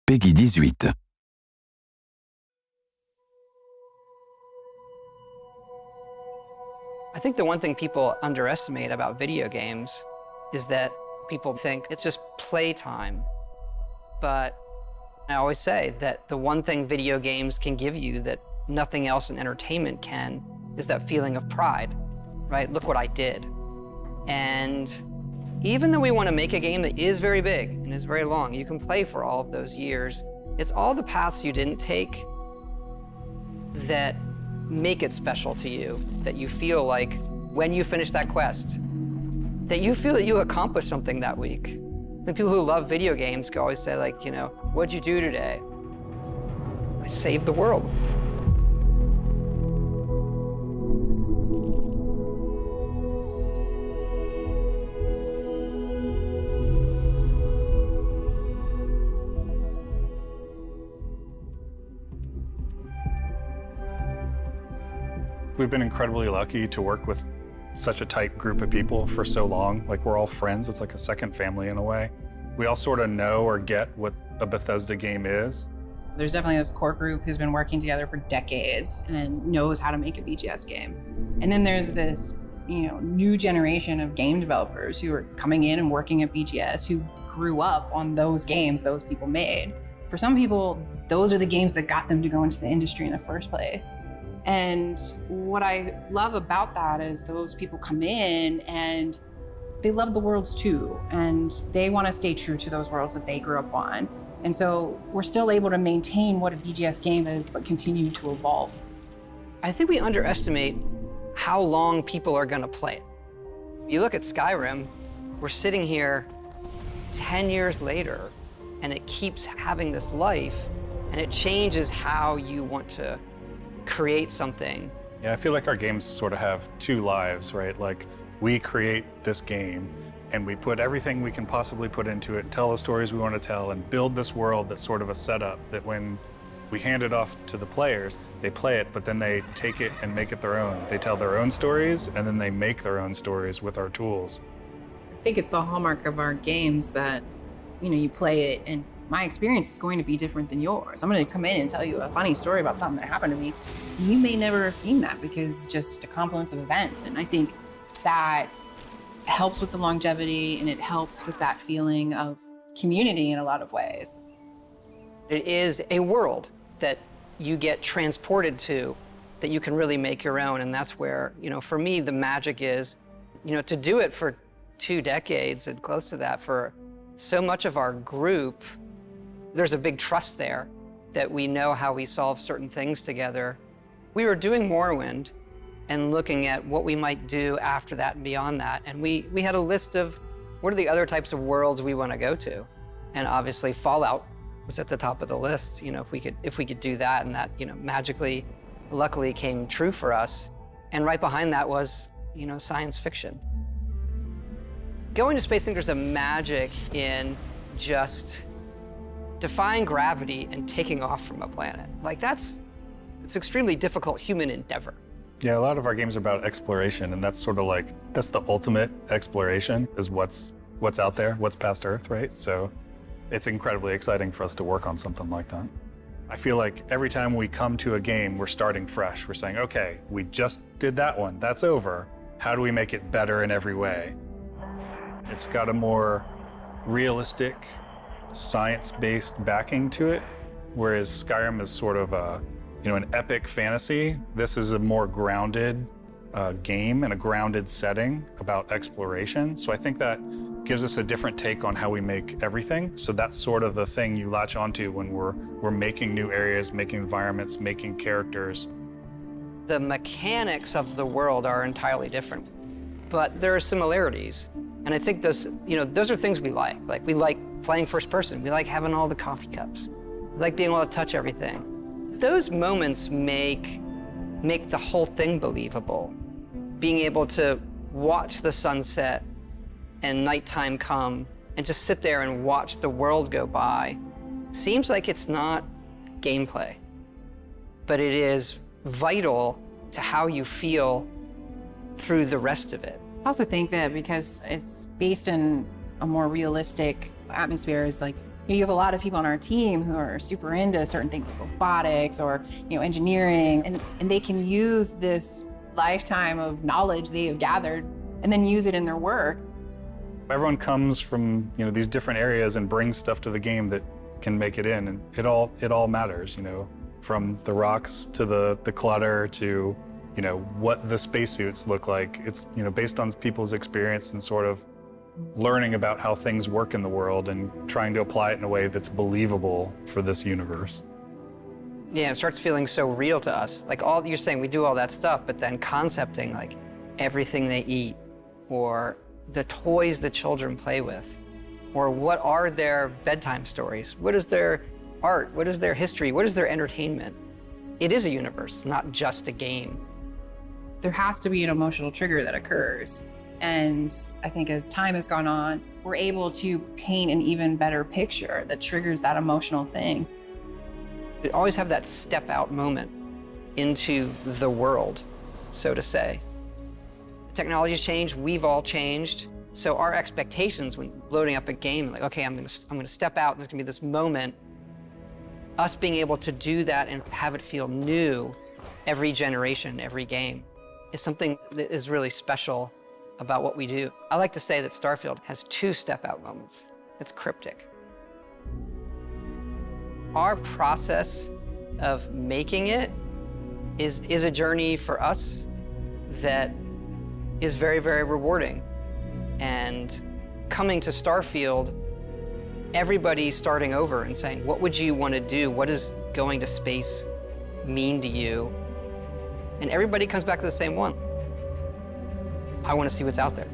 Peggy 18. I think the one thing people underestimate about video games is that people think it's just playtime. But I always say that the one thing video games can give you that nothing else in entertainment can is that feeling of pride, right? Look what I did. And even though we want to make a game that is very big and is very long, you can play for all of those years. It's all the paths you didn't take that make it special to you, that you feel like when you finish that quest, that you feel that you accomplished something that week. The people who love video games can always say, like, you know, what'd you do today? I saved the world. We've been incredibly lucky to work with such a tight group of people for so long. Like, we're all friends. It's like a second family in a way. We all sort of know or get what a Bethesda game is. There's definitely this core group who's been working together for decades and knows how to make a BGS game. And then there's this, new generation of game developers who are coming in and working at BGS who grew up on those games those people made. For some people, those are the games that got them to go into the industry in the first place. And what I love about that is those people come in and they love the worlds too, and they want to stay true to those worlds that they grew up on. And so we're still able to maintain what a BGS game is, but continue to evolve. I think we underestimate how long people are going to play it. You look at Skyrim, we're sitting here 10 years later, and it keeps having this life, and it changes how you want to create something. Yeah, I feel like our games sort of have two lives, right? Like, we create this game and we put everything we can possibly put into it, tell the stories we want to tell, and build this world that's sort of a setup that when we hand it off to the players, they play it, but then they take it and make it their own. They tell their own stories, and then they make their own stories with our tools. I think it's the hallmark of our games that, you play it and my experience is going to be different than yours. I'm going to come in and tell you a funny story about something that happened to me. You may never have seen that because just a confluence of events. And I think that helps with the longevity, and it helps with that feeling of community in a lot of ways. It is a world that you get transported to that you can really make your own. And that's where, for me, the magic is, to do it for 2 decades and close to that for so much of our group. There's a big trust there that we know how we solve certain things together. We were doing Morrowind and looking at what we might do after that and beyond that. And we had a list of what are the other types of worlds we want to go to. And obviously Fallout was at the top of the list, if we could do that, and that, magically, luckily came true for us. And right behind that was, science fiction. Going to space, I think there's a magic in just defying gravity and taking off from a planet. Like, it's extremely difficult human endeavor. Yeah, a lot of our games are about exploration, and that's sort of like, that's the ultimate exploration, is what's out there, what's past Earth, right? So it's incredibly exciting for us to work on something like that. I feel like every time we come to a game, we're starting fresh. We're saying, okay, we just did that one, that's over. How do we make it better in every way? It's got a more realistic, science-based backing to it, whereas Skyrim is sort of an epic fantasy. This is a more grounded game and a grounded setting about exploration. So I think that gives us a different take on how we make everything. So that's sort of the thing you latch onto when we're making new areas, making environments, making characters. The mechanics of the world are entirely different, but there are similarities. And I think those are things we like. Like, we like playing first person. We like having all the coffee cups. We like being able to touch everything. Those moments make the whole thing believable. Being able to watch the sunset and nighttime come and just sit there and watch the world go by seems like it's not gameplay, but it is vital to how you feel through the rest of it. I also think that because it's based in a more realistic atmosphere, is like You have a lot of people on our team who are super into certain things like robotics or engineering, and they can use this lifetime of knowledge they have gathered and then use it in their work. Everyone comes from these different areas and brings stuff to the game that can make it in, and it all matters. From the rocks to the clutter to what the spacesuits look like. It's based on people's experience and sort of learning about how things work in the world and trying to apply it in a way that's believable for this universe. Yeah, it starts feeling so real to us. Like all you're saying, we do all that stuff, but then concepting like everything they eat, or the toys the children play with, or what are their bedtime stories? What is their art? What is their history? What is their entertainment? It is a universe, not just a game. There has to be an emotional trigger that occurs. And I think as time has gone on, we're able to paint an even better picture that triggers that emotional thing. We always have that step out moment into the world, so to say. Technology's changed, we've all changed. So our expectations when loading up a game, like, okay, I'm gonna step out and there's gonna be this moment. Us being able to do that and have it feel new every generation, every game, is something that is really special about what we do. I like to say that Starfield has 2 step-out moments. It's cryptic. Our process of making it is a journey for us that is very, very rewarding. And coming to Starfield, everybody's starting over and saying, what would you want to do? What does going to space mean to you? And everybody comes back to the same one. I want to see what's out there.